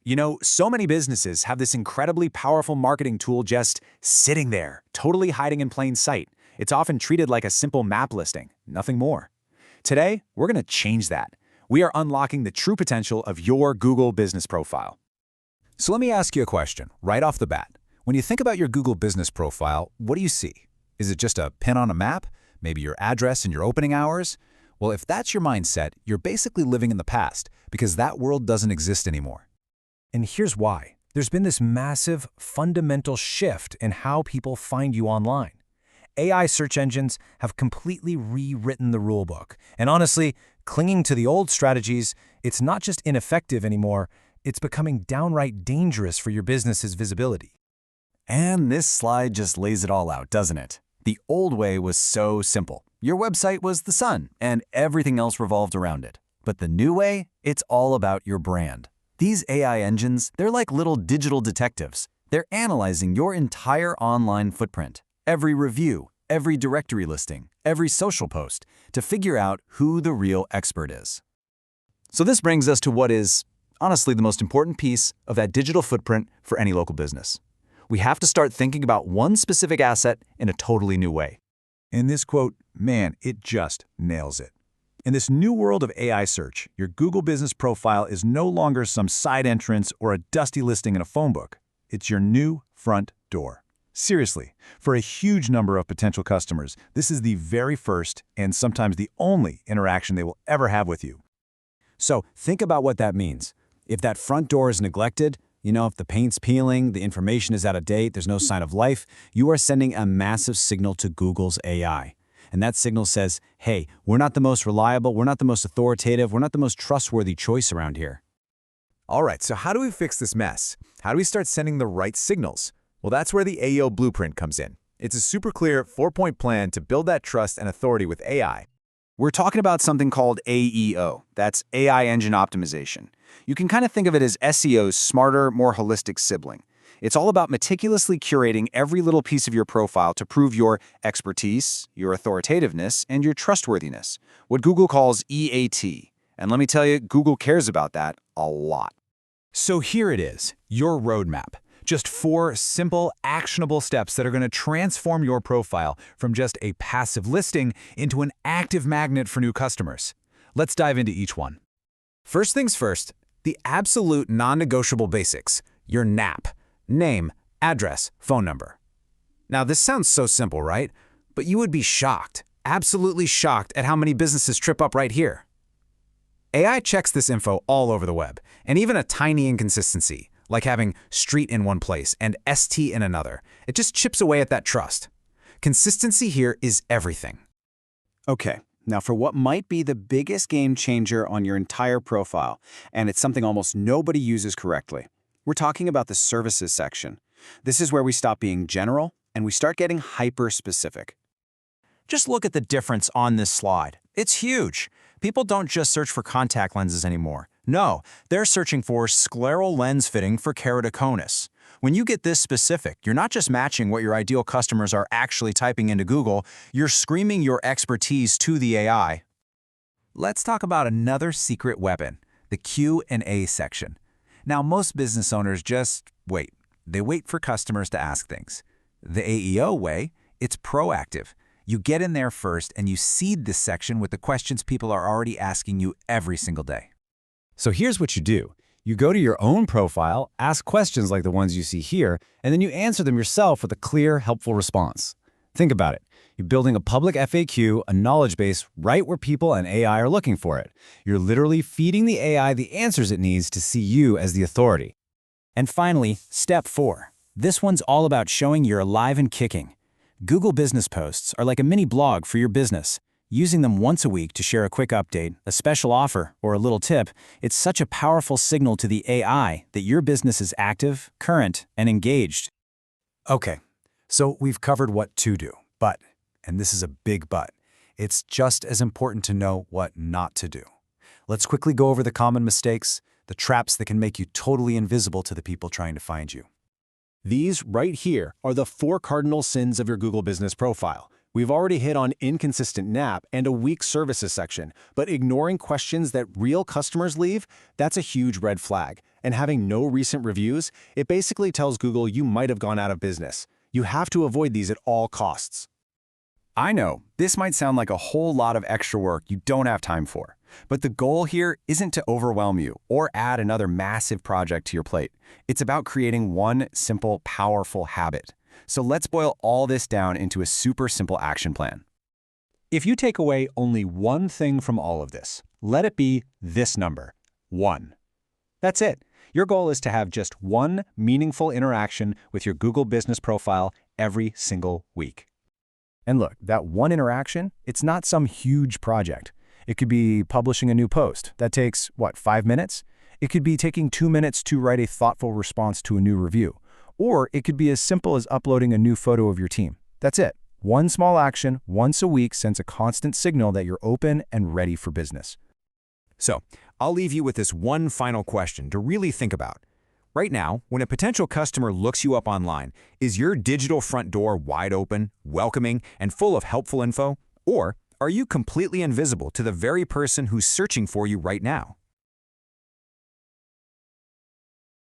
You know, so many businesses have this incredibly powerful marketing tool just sitting there, totally hiding in plain sight. It's often treated like a simple map listing, nothing more. Today, we're going to change that. We are unlocking the true potential of your Google business profile. So let me ask you a question right off the bat. When you think about your Google business profile, what do you see? Is it just a pin on a map? Maybe your address and your opening hours? Well, if that's your mindset, you're basically living in the past because that world doesn't exist anymore. And here's why. There's been this massive, fundamental shift in how people find you online. AI search engines have completely rewritten the rulebook. And honestly, clinging to the old strategies, it's not just ineffective anymore, it's becoming downright dangerous for your business's visibility. And this slide just lays it all out, doesn't it? The old way was so simple. Your website was the sun, and everything else revolved around it. But the new way, it's all about your brand. These AI engines, they're like little digital detectives. They're analyzing your entire online footprint, every review, every directory listing, every social post, to figure out who the real expert is. So this brings us to what is, honestly, the most important piece of that digital footprint for any local business. We have to start thinking about one specific asset in a totally new way. In this quote, man, it just nails it. In this new world of AI search, your Google business profile is no longer some side entrance or a dusty listing in a phone book. It's your new front door. Seriously, for a huge number of potential customers, this is the very first and sometimes the only interaction they will ever have with you. So think about what that means. If that front door is neglected, if the paint's peeling, the information is out of date, there's no sign of life, you are sending a massive signal to Google's AI. And that signal says, hey, we're not the most reliable, we're not the most authoritative, we're not the most trustworthy choice around here. All right, so how do we fix this mess? How do we start sending the right signals? Well, that's where the AEO blueprint comes in. It's a super clear 4-point plan to build that trust and authority with AI. We're talking about something called AEO. That's AI Engine Optimization. You can kind of think of it as SEO's smarter, more holistic sibling. It's all about meticulously curating every little piece of your profile to prove your expertise, your authoritativeness, and your trustworthiness, what Google calls EAT. And let me tell you, Google cares about that a lot. So here it is, your roadmap. Just 4 simple, actionable steps that are going to transform your profile from just a passive listing into an active magnet for new customers. Let's dive into each one. First things first, the absolute non-negotiable basics, your NAP, name, address, phone number. Now, this sounds so simple, right? But you would be shocked, absolutely shocked at how many businesses trip up right here. AI checks this info all over the web, and even a tiny inconsistency, like having street in one place and ST in another, it just chips away at that trust. Consistency here is everything. Okay, now for what might be the biggest game changer on your entire profile, and it's something almost nobody uses correctly. We're talking about the services section. This is where we stop being general and we start getting hyper-specific. Just look at the difference on this slide. It's huge. People don't just search for contact lenses anymore. No, they're searching for scleral lens fitting for keratoconus. When you get this specific, you're not just matching what your ideal customers are actually typing into Google, you're screaming your expertise to the AI. Let's talk about another secret weapon, the Q&A section. Now, most business owners just wait. They wait for customers to ask things. The AEO way, it's proactive. You get in there first and you seed this section with the questions people are already asking you every single day. So here's what you do. You go to your own profile, ask questions like the ones you see here, and then you answer them yourself with a clear, helpful response. Think about it. You're building a public FAQ, a knowledge base, right where people and AI are looking for it. You're literally feeding the AI the answers it needs to see you as the authority. And finally, step 4. This one's all about showing you're alive and kicking. Google Business Posts are like a mini blog for your business. Using them once a week to share a quick update, a special offer, or a little tip, it's such a powerful signal to the AI that your business is active, current, and engaged. Okay, so we've covered what to do, but, and this is a big but, it's just as important to know what not to do. Let's quickly go over the common mistakes, the traps that can make you totally invisible to the people trying to find you. These right here are the 4 cardinal sins of your Google business profile. We've already hit on inconsistent NAP and a weak services section, but ignoring questions that real customers leave, that's a huge red flag. And having no recent reviews, it basically tells Google you might have gone out of business. You have to avoid these at all costs. I know, this might sound like a whole lot of extra work you don't have time for, but the goal here isn't to overwhelm you or add another massive project to your plate. It's about creating one simple, powerful habit. So let's boil all this down into a super simple action plan. If you take away only one thing from all of this, let it be this number, 1. That's it. Your goal is to have just one meaningful interaction with your Google Business Profile every single week. And look, that one interaction, it's not some huge project. It could be publishing a new post. That takes, 5 minutes? It could be taking 2 minutes to write a thoughtful response to a new review. Or it could be as simple as uploading a new photo of your team. That's it. One small action once a week sends a constant signal that you're open and ready for business. So, I'll leave you with this one final question to really think about. Right now, when a potential customer looks you up online, is your digital front door wide open, welcoming, and full of helpful info? Or are you completely invisible to the very person who's searching for you right now?